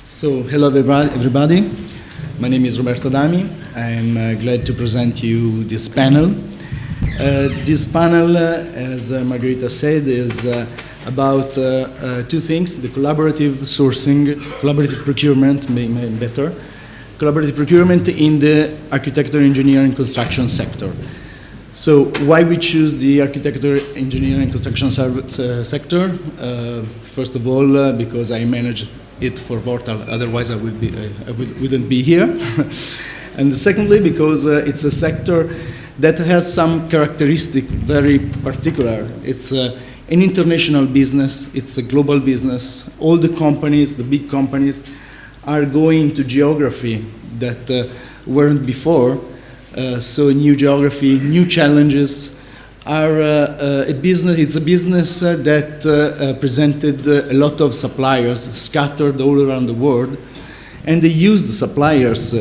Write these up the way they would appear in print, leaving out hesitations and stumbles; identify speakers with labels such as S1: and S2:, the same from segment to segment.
S1: So, hello everybody. My name is Roberto Dami. I'm glad to present you this panel. This panel, as Margherita said, is about two things: the collaborative sourcing, collaborative procurement, better, collaborative procurement in the architecture, engineering, construction sector. So, why we choose the architecture, engineering, construction sector? First of all, because I manage it for Vortal, otherwise I wouldn't be here. And secondly, because it's a sector that has some characteristic very particular. It's an international business, it's a global business. All the companies, the big companies, are going to geography that weren't before. So new geography, new challenges are a business. It's a business that presented a lot of suppliers scattered all around the world, and they used the suppliers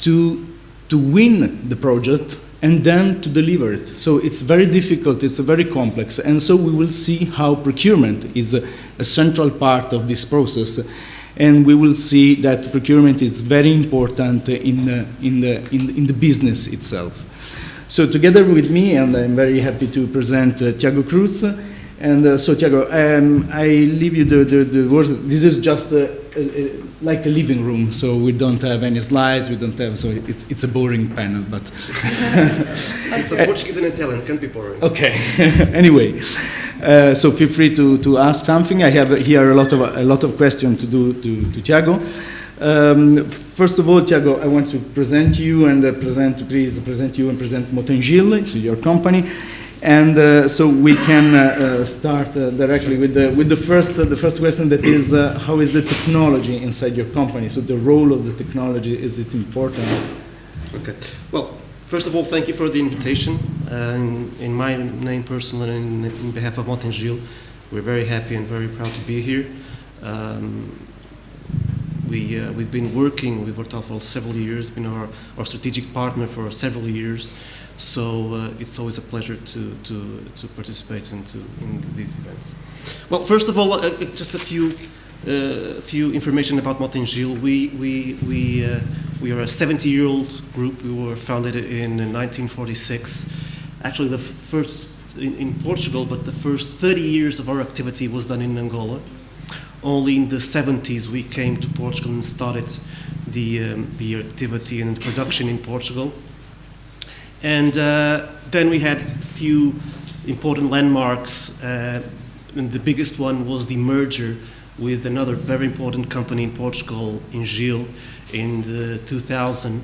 S1: to win the project and then to deliver it. So it's very difficult. It's very complex, and so we will see how procurement is a central part of this process. And we will see that procurement is very important in the business itself. So together with me, and I'm very happy to present Tiago Cruz. And so Tiago, I leave you the word. This is just like a living room, so we don't have any slides, we don't have, so it's a boring panel, but.
S2: It's a Portuguese and Italian, it can't be boring.
S1: Okay, anyway. So feel free to ask something. I have here a lot of questions to do to Tiago. First of all, Tiago, I want to present you and present you and present Motengil, so your company, and so we can start directly with the first question, that is how is the technology inside your company? So the role of the technology, is it important?
S2: Okay. Well, first of all, thank you for the invitation. In my name personally and in behalf of Motengil, we're very happy and very proud to be here. We've been working with Vortal for several years, been our strategic partner for several years, so it's always a pleasure to participate in these events. Well, first of all, just a few information about Motengil. We are a 70-year-old group. We were founded in 1946. Actually, the first in Portugal, but the first 30 years of our activity was done in Angola. Only in the 70s we came to Portugal and started the activity and production in Portugal. And then we had a few important landmarks, and the biggest one was the merger with another very important company in Portugal, Engil, in the 2000,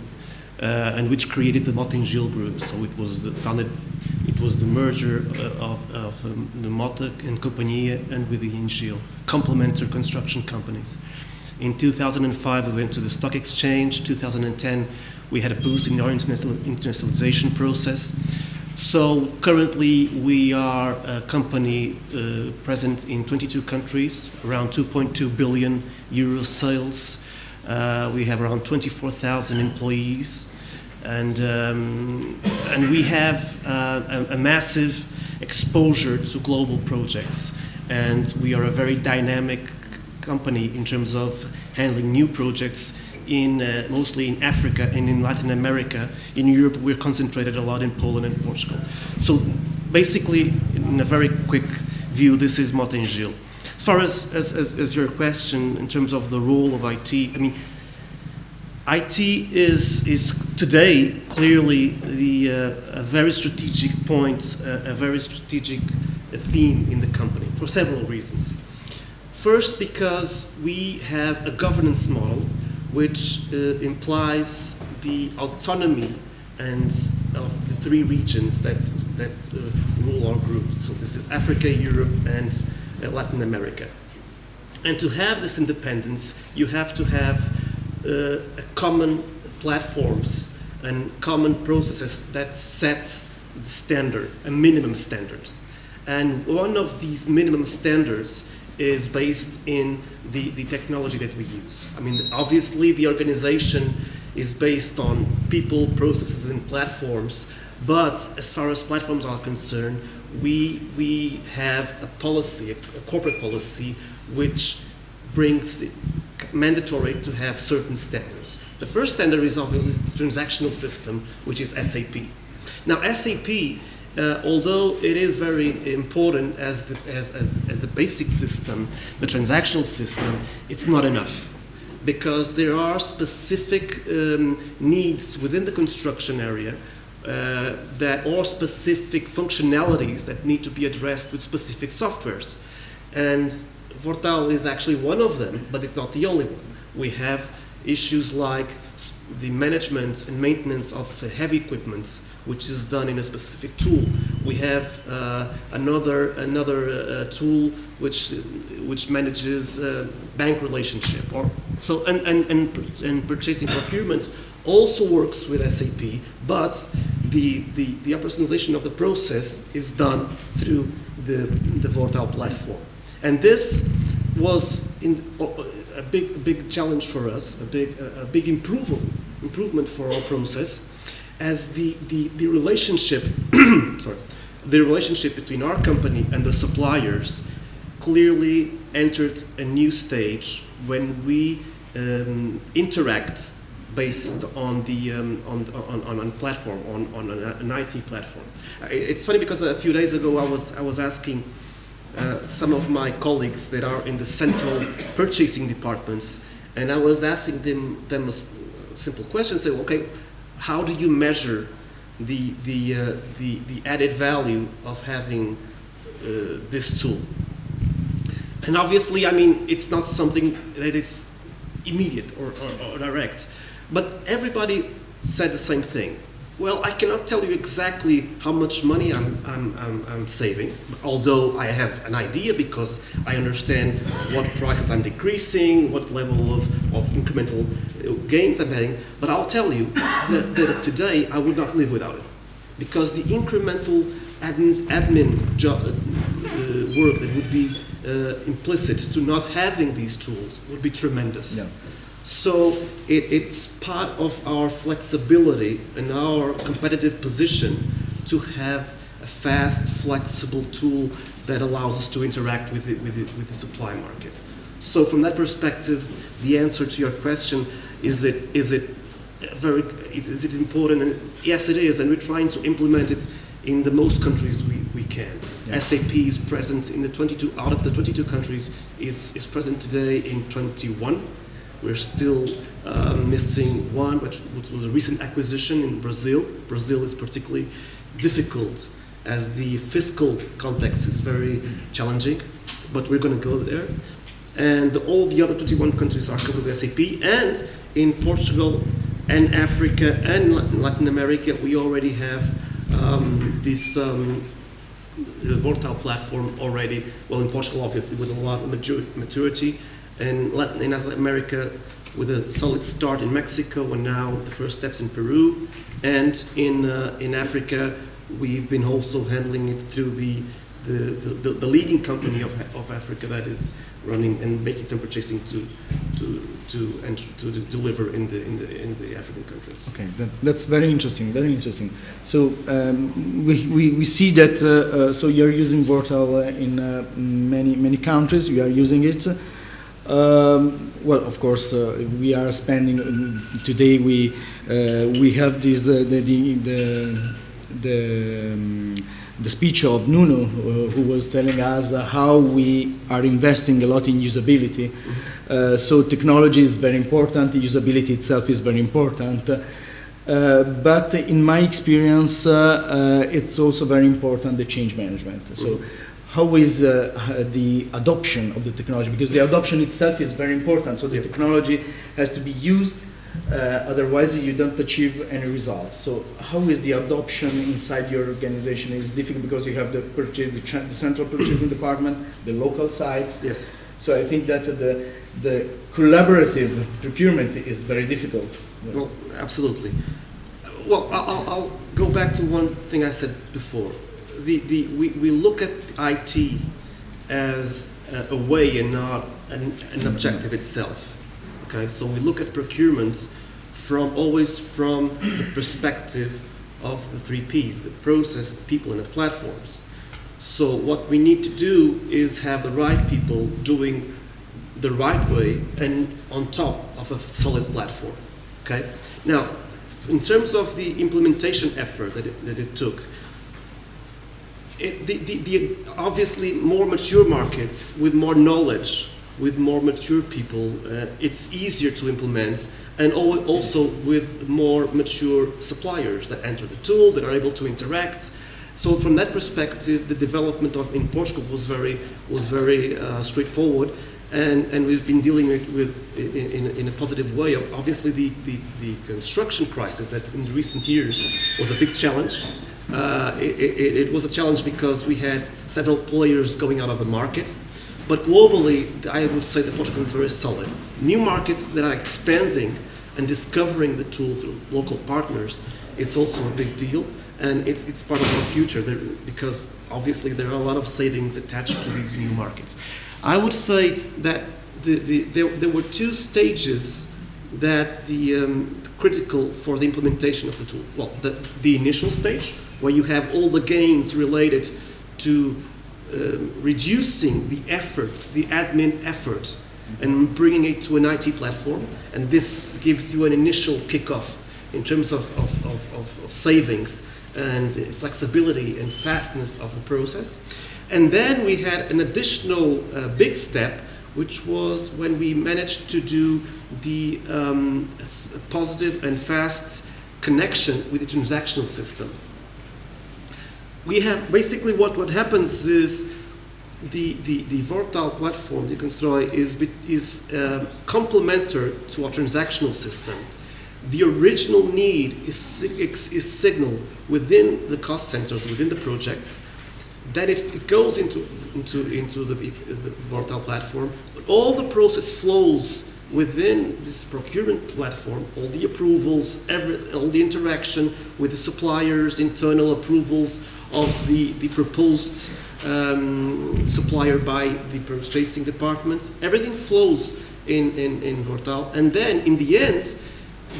S2: and which created the Motengil Group. So it was the merger of the Mota and Companhia and with the Engil, complementary construction companies. In 2005, we went to the stock exchange. 2010, we had a boost in our internationalization process. So currently, we are a company present in 22 countries, around 2.2 billion euro sales. We have around 24,000 employees. And we have a massive exposure to global projects, and we are a very dynamic company in terms of handling new projects mostly in Africa and in Latin America. In Europe, we're concentrated a lot in Poland and Portugal. So basically, in a very quick view, this is Motengil. As far as your question in terms of the role of IT, I mean, IT is today clearly a very strategic point, a very strategic theme in the company for several reasons. First, because we have a governance model which implies the autonomy of the three regions that rule our group. So this is Africa, Europe, and Latin America. And to have this independence, you have to have common platforms and common processes that set the standard, a minimum standard. And one of these minimum standards is based in the technology that we use. I mean, obviously the organization is based on people, processes, and platforms, but as far as platforms are concerned, we have a policy, a corporate policy, which brings mandatory to have certain standards. The first standard is obviously the transactional system, which is SAP. Now, SAP, although it is very important as the basic system, the transactional system, it's not enough, because there are specific needs within the construction area that are specific functionalities that need to be addressed with specific softwares. And Vortal is actually one of them, but it's not the only one. We have issues like the management and maintenance of heavy equipment, which is done in a specific tool. We have another tool which manages bank relationship, or so and purchasing procurement also works with SAP, but the operationalization of the process is done through the Vortal platform. And this was a big challenge for us, a big improvement for our process, as the relationship the relationship between our company and the suppliers clearly entered a new stage when we interact based on the on platform, on an IT platform. It's funny because a few days ago I was asking some of my colleagues that are in the central purchasing departments, and I was asking them a simple question, say, okay, how do you measure the added value of having this tool? And obviously, I mean, it's not something that is immediate or direct, but everybody said the same thing. Well, I cannot tell you exactly how much money I'm saving, although I have an idea because I understand what prices I'm decreasing, what level of incremental gains I'm having. But I'll tell you that today I would not live without it, because the incremental admin job, work that would be implicit to not having these tools would be tremendous. Yeah. So it's part of our flexibility and our competitive position to have a fast, flexible tool that allows us to interact with the supply market. So from that perspective, the answer to your question is it important? And yes, it is, and we're trying to implement it in the most countries we can. Yeah. SAP is present in the 22 out of the 22 countries. Is present today in 21. We're still missing one, which was a recent acquisition in Brazil. Brazil is particularly difficult as the fiscal context is very challenging, but we're going to go there. And all the other 21 countries are covered with SAP. And in Portugal and Africa and Latin America, we already have this Vortal platform already. Well, in Portugal, obviously, with a lot of maturity. And in Latin America, with a solid start in Mexico, and now the first steps in Peru, and in Africa, we've been also handling it through the leading company of Africa that is running and making some purchasing to deliver in the African countries.
S1: Okay, that's very interesting. Very interesting. So we see that. So you're using Vortal in many countries. We are using it. Well, of course, we are spending today. We have this the speech of Nuno, who was telling us how we are investing a lot in usability. So technology is very important. Usability itself is very important. But in my experience, it's also very important the change management. So. How is the adoption of the technology? Because the adoption itself is very important. So the technology has to be used, otherwise you don't achieve any results. So how is the adoption inside your organization? Is difficult because you have the central purchasing department, the local sites.
S2: Yes.
S1: So I think that the collaborative procurement is very difficult.
S2: Well, absolutely. Well, I'll go back to one thing I said before. We look at IT as a way and not an objective itself. Okay, so we look at procurement always from the perspective of the 3 Ps: the process, the people, and the platforms. So what we need to do is have the right people doing the right way and on top of a solid platform. Okay? Now, in terms of the implementation effort that it took, the obviously more mature markets with more knowledge, with more mature people, it's easier to implement, and also with more mature suppliers that enter the tool, that are able to interact. So from that perspective, the development in Portugal was very straightforward, and we've been dealing with in a positive way. Obviously, the construction crisis that in recent years was a big challenge. It was a challenge because we had several players going out of the market. But globally, I would say that Portugal is very solid. New markets that are expanding and discovering the tool through local partners, it's also a big deal. And it's part of our future because obviously there are a lot of savings attached to these new markets. I would say that there were two stages that critical for the implementation of the tool. Well, the initial stage, where you have all the gains related to reducing the effort, the admin effort, and bringing it to an IT platform. And this gives you an initial kickoff in terms of savings and flexibility and fastness of the process. And then we had an additional big step, which was when we managed to do the positive and fast connection with the transactional system. We have basically what happens is the Vortal platform, the Constrói, is complementary to our transactional system. The original need is signaled within the cost centers, within the projects, that it goes into the Vortal platform, but all the process flows within this procurement platform, all the approvals, all the interaction with the suppliers, internal approvals of the proposed supplier by the purchasing departments, everything flows in Vortal. And then in the end,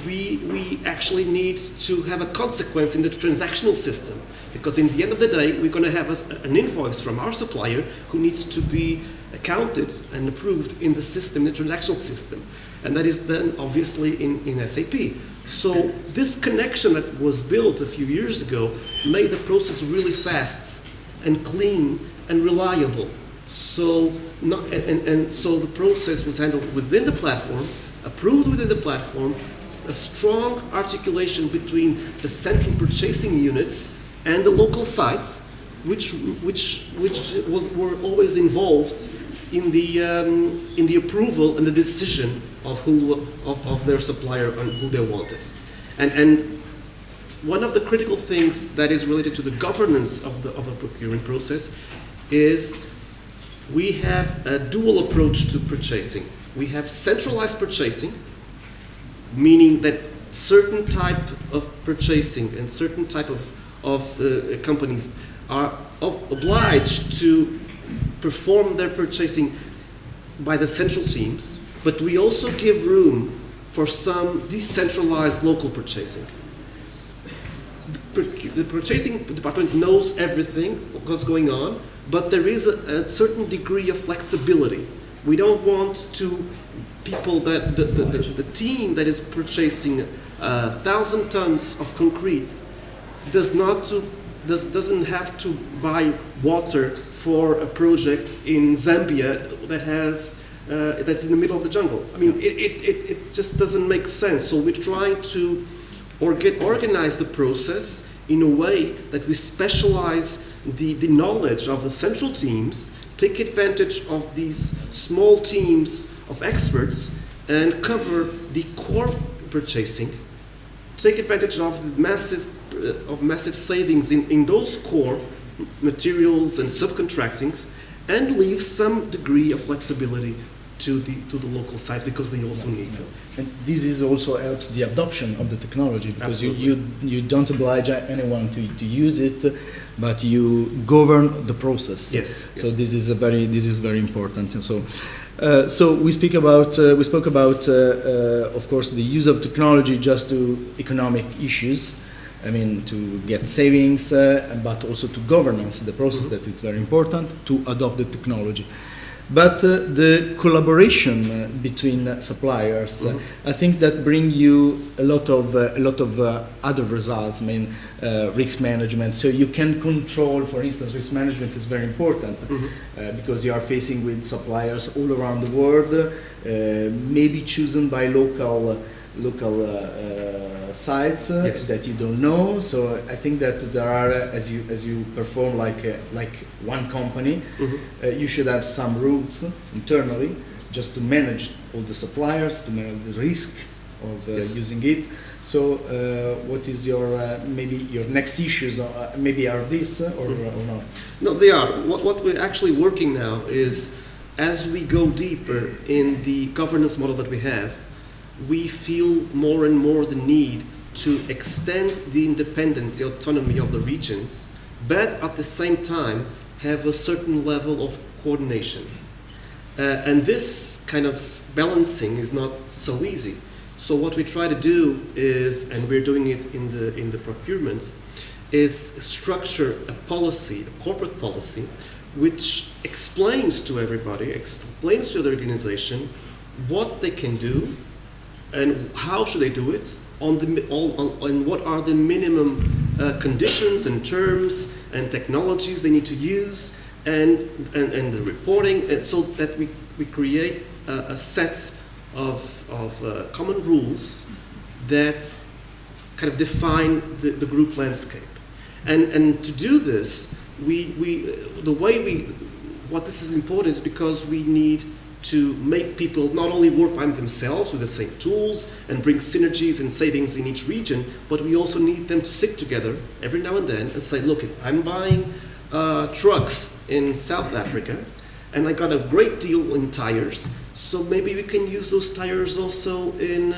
S2: we actually need to have a consequence in the transactional system, because in the end of the day, we're going to have an invoice from our supplier who needs to be accounted and approved in the system, the transactional system. And that is then obviously in SAP. So this connection that was built a few years ago made the process really fast and clean and reliable. So so the process was handled within the platform, approved within the platform, a strong articulation between the central purchasing units and the local sites, which were always involved in the approval and the decision of their supplier and who they wanted. And one of the critical things that is related to the governance of the procurement process is we have a dual approach to purchasing. We have centralized purchasing, meaning that certain type of purchasing and certain type of companies are obliged to perform their purchasing by the central teams, but we also give room for some decentralized local purchasing. The purchasing department knows everything, what's going on, but there is a certain degree of flexibility. We don't want people that the team that is purchasing 1,000 tons of concrete doesn't have to buy water for a project in Zambia that's in the middle of the jungle. I mean, it just doesn't make sense. So we're trying to organize the process in a way that we specialize the knowledge of the central teams, take advantage of these small teams of experts, and cover the core purchasing, take advantage of the massive savings in those core materials and subcontractings, and leave some degree of flexibility to the local site, because they also need it.
S1: And this is also helps the adoption of the technology, because you don't oblige anyone to use it, but you govern the process.
S2: Yes.
S1: So this is very important. And so we spoke about of course the use of technology just to economic issues. I mean, to get savings, but also to governance the process. That is very important to adopt the technology. But the collaboration between suppliers, I think that bring you a lot of other results. I mean, risk management. So you can control, for instance, risk management is very important because you are facing with suppliers all around the world, maybe chosen by local sites
S2: Yes.
S1: that you don't know. So I think that there are, as you perform like one company, you should have some rules internally just to manage all the suppliers, to manage the risk of
S2: Yes.
S1: using it. So what is your maybe your next issues? Maybe are this or not?
S2: No, they are. What we're actually working now is, as we go deeper in the governance model that we have, we feel more and more the need to extend the independence, the autonomy of the regions, but at the same time have a certain level of coordination. And this kind of balancing is not so easy. So what we try to do is, and we're doing it in the procurement, is structure a policy, a corporate policy, which explains to everybody, explains to the organization what they can do and how should they do it, and what are the minimum conditions and terms and technologies they need to use, and the reporting, and so that we create a set of common rules that kind of define the group landscape. And to do this, what this is important is because we need to make people not only work by themselves with the same tools and bring synergies and savings in each region, but we also need them to sit together every now and then and say, look, I'm buying trucks in South Africa and I got a great deal in tires, so maybe we can use those tires also in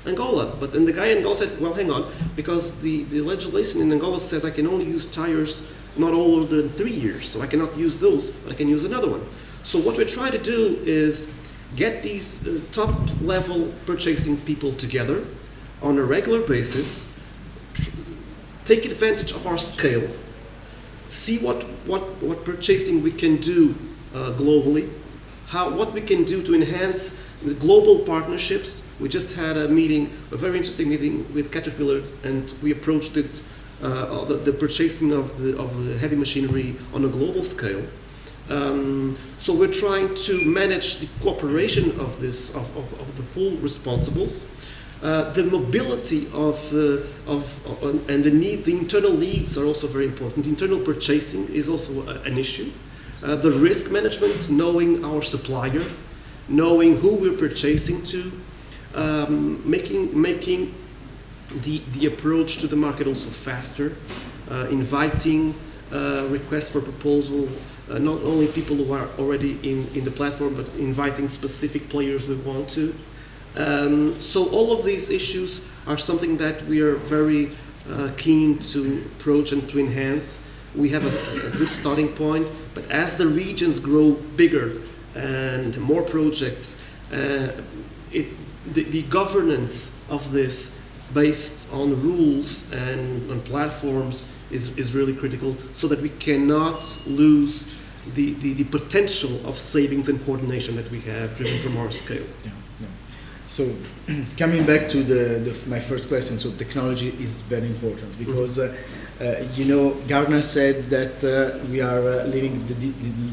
S2: Angola. But then the guy in Angola said, well, hang on, because the legislation in Angola says I can only use tires not older than 3 years, so I cannot use those, but I can use another one. So what we're trying to do is get these top-level purchasing people together on a regular basis, take advantage of our scale, see what purchasing we can do globally, what we can do to enhance the global partnerships. We just had a meeting, a very interesting meeting with Caterpillar, and we approached it, the purchasing of the heavy machinery on a global scale. So we're trying to manage the cooperation of this of the full responsibles, the mobility and the internal needs are also very important. Internal purchasing is also an issue. The risk management, knowing our supplier, knowing who we're purchasing to, making the approach to the market also faster, inviting requests for proposal. Not only people who are already in the platform, but inviting specific players we want to. So all of these issues are something that we are very keen to approach and to enhance. We have a good starting point, but as the regions grow bigger and more projects, the governance of this based on rules and on platforms is really critical, so that we cannot lose the potential of savings and coordination that we have driven from our scale.
S1: Yeah. So coming back to my first question, so technology is very important because Gartner said that we are living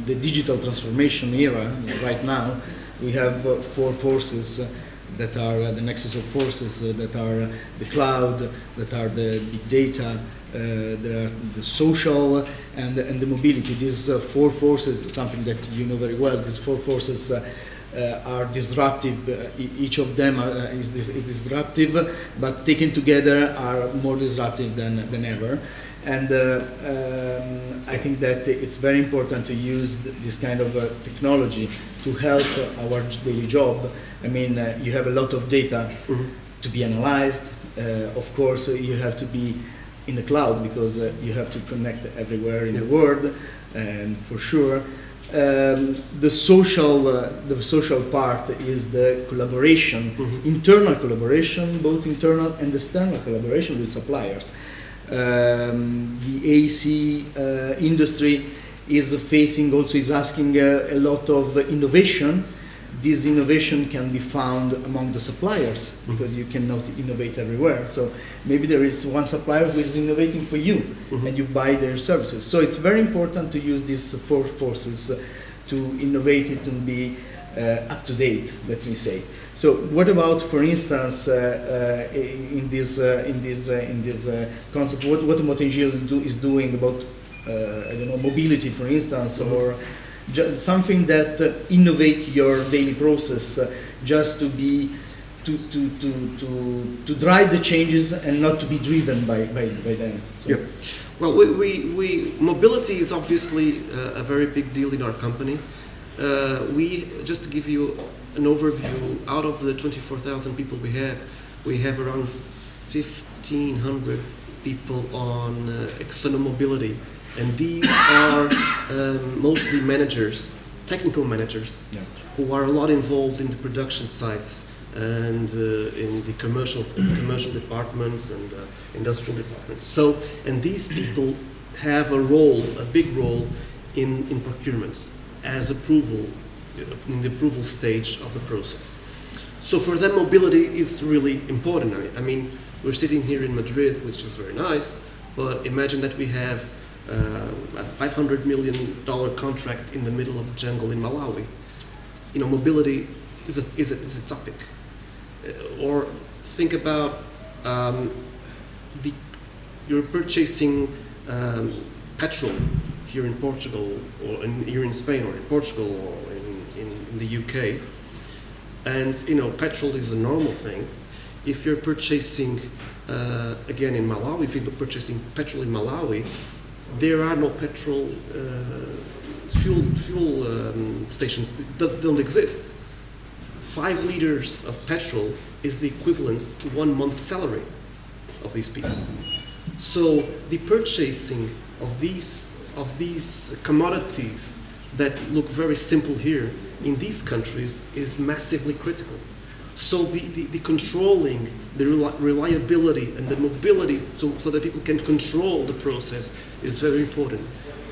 S1: the digital transformation era right now. We have four forces that are the nexus of forces that are the cloud, that are the big data, the social, and the mobility. These four forces is something that you know very well. These four forces are disruptive. Each of them is disruptive, but taken together are more disruptive than ever. And I think that it's very important to use this kind of technology to help our daily job. I mean, you have a lot of data to be analyzed. Of course, you have to be in the cloud because you have to connect everywhere in the world, and for sure. The social part is the collaboration, internal collaboration, both internal and external collaboration with suppliers. The AC industry is facing also, is asking a lot of innovation. This innovation can be found among the suppliers because you cannot innovate everywhere. So maybe there is one supplier who is innovating for you and you buy their services. So it's very important to use these four forces to innovate it and be up to date, let me say. So what about, for instance, in this concept, what Motengil is doing about, I don't know, mobility, for instance, or something that innovate your daily process, just to be to drive the changes and not to be driven by them. So.
S3: Yeah. Well, we mobility is obviously a very big deal in our company. Just to give you an overview, out of the 24,000 people we have around 1,500 people on external mobility. And these are mostly managers, technical managers, who are a lot involved in the production sites and in the commercial departments and industrial departments. So, and these people have a big role in procurements as approval, in the approval stage of the process. So for them, mobility is really important. I mean, we're sitting here in Madrid, which is very nice, but imagine that we have a $500 million contract in the middle of the jungle in Malawi. You know, mobility is a topic. Or think about you're purchasing petrol here in Portugal, or here in Spain, or in Portugal, or in the UK. And you know, petrol is a normal thing. If you're purchasing, again in Malawi, if you're purchasing petrol in Malawi, there are no petrol fuel stations that don't exist. 5 liters of petrol is the equivalent to 1 month's salary of these people. So the purchasing of these commodities that look very simple here in these countries is massively critical. So the controlling, the reliability and the mobility so that people can control the process is very important.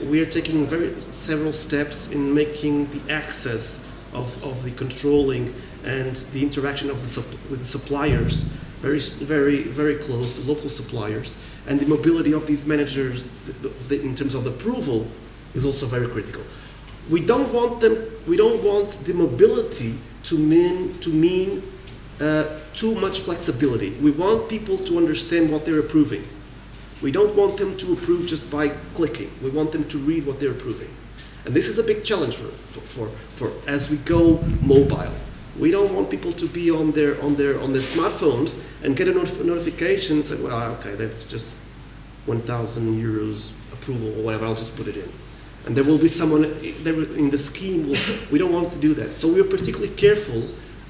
S3: We are taking several steps in making the access of the controlling and the interaction with the suppliers very close to local suppliers, and the mobility of these managers in terms of the approval is also very critical. We don't want the mobility to mean too much flexibility. We want people to understand what they're approving. We don't want them to approve just by clicking. We want them to read what they're approving. And this is a big challenge for as we go mobile. We don't want people to be on their smartphones and get a notification saying, well, okay, that's just 1,000 euros approval or whatever, I'll just put it in. And there will be someone in the scheme. We don't want to do that. So we're particularly careful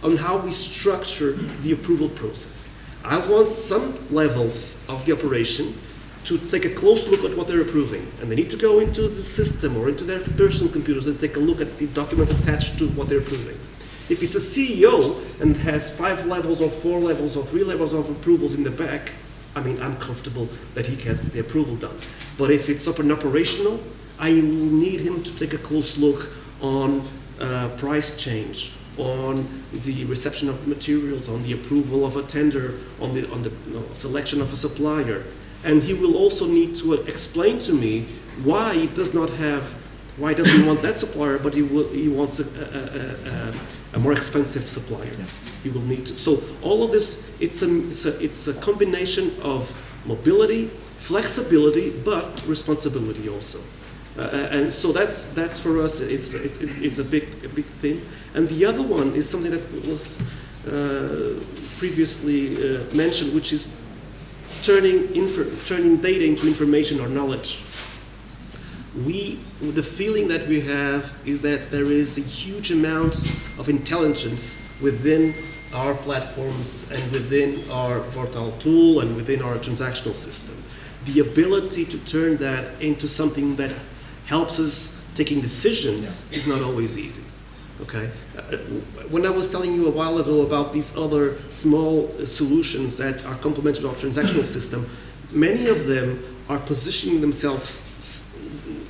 S3: on how we structure the approval process. I want some levels of the operation to take a close look at what they're approving. And they need to go into the system or into their personal computers and take a look at the documents attached to what they're approving. If it's a CEO and has 5 levels or 4 levels or 3 levels of approvals in the back, I mean, I'm comfortable that he gets the approval done. But if it's up and operational, I will need him to take a close look on price change, on the reception of the materials, on the approval of a tender, on the selection of a supplier. And he will also need to explain to me why he doesn't want that supplier, but he wants a more expensive supplier. Yeah. He will need to. So all of this, it's a combination of mobility, flexibility, but responsibility also. And so that's for us. It's a big thing. And the other one is something that was previously mentioned, which is turning data into information or knowledge. The feeling that we have is that there is a huge amount of intelligence within our platforms and within our Vortal tool and within our transactional system. The ability to turn that into something that helps us taking decisions is not always easy. Okay? When I was telling you a while ago about these other small solutions that are complementary to our transactional system, many of them are positioning themselves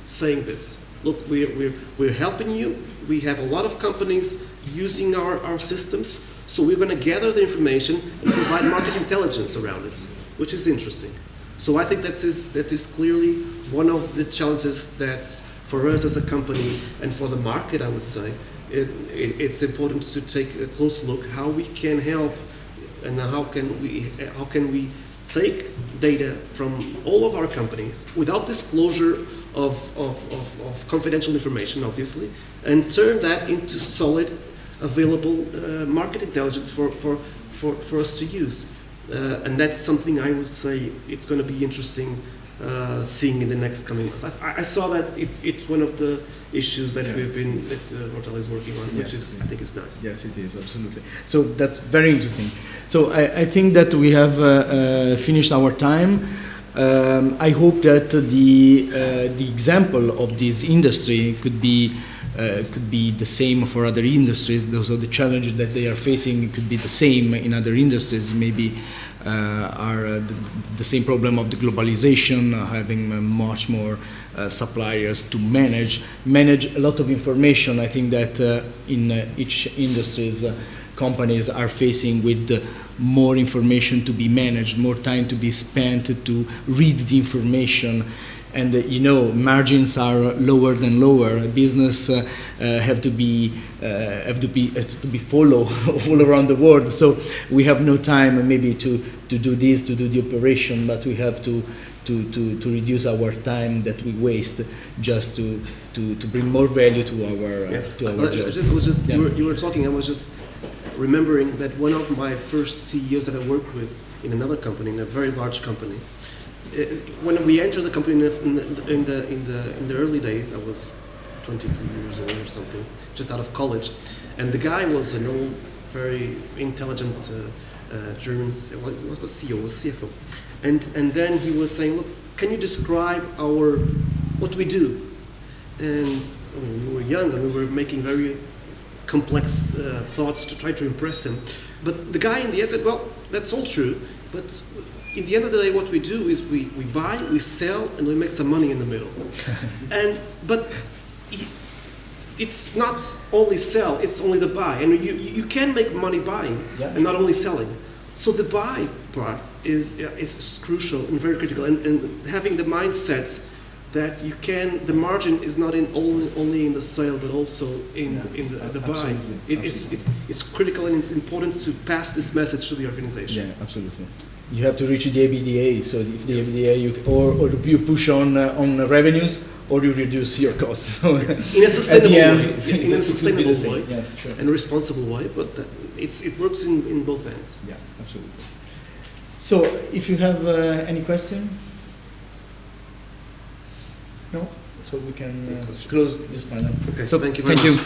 S3: saying this. look, we're helping you. We have a lot of companies using our systems, so we're going to gather the information and provide market intelligence around it, which is interesting. So I think that is clearly one of the challenges that's for us as a company and for the market, I would say. It's important to take a close look how we can help and how can we take data from all of our companies without disclosure of confidential information, obviously, and turn that into solid, available market intelligence for us to use. And that's something I would say it's going to be interesting seeing in the next coming months. I saw that it's one of the issues that Vortal is working on, which I think is nice.
S1: Yes, it is, absolutely. So that's very interesting. So I think that we have finished our time. I hope that the example of this industry could be the same for other industries. Those are the challenges that they are facing could be the same in other industries. Maybe are the same problem of the globalization, having much more suppliers to manage a lot of information. I think that in each industries, companies are facing with more information to be managed, more time to be spent to read the information. And margins are lower than lower. Business have to be followed all around the world. So we have no time maybe to do this, to do the operation, but we have to reduce our time that we waste just to bring more value to our job.
S3: You were talking. I was just remembering that one of my first CEOs that I worked with in another company, in a very large company. When we entered the company in the early days, I was 23 years old or something, just out of college, and the guy was an old, very intelligent German. Was the CEO, was CFO, and then he was saying, "Look, can you describe what we do?" And we were young and we were making very complex thoughts to try to impress him, but the guy in the end said, "Well, that's all true, but." In the end of the day, what we do is we buy, we sell, and we make some money in the middle. But it's not only sell; it's only the buy. And you can make money buying and not only selling. So the buy part is crucial and very critical. And having the mindset that the margin is not only in the sale, but also in the buy. It's critical and it's important to pass this message to the organization.
S1: Yeah, absolutely. You have to reach the EBITDA. So if the EBITDA, or you push on revenues, or you reduce your costs. So
S3: in a sustainable way,
S1: yes, sure.
S3: And a responsible way. But it works in both ends.
S1: Yeah, absolutely. So if you have any question, no. So we can close this panel.
S3: Okay.
S1: So
S3: thank you very much.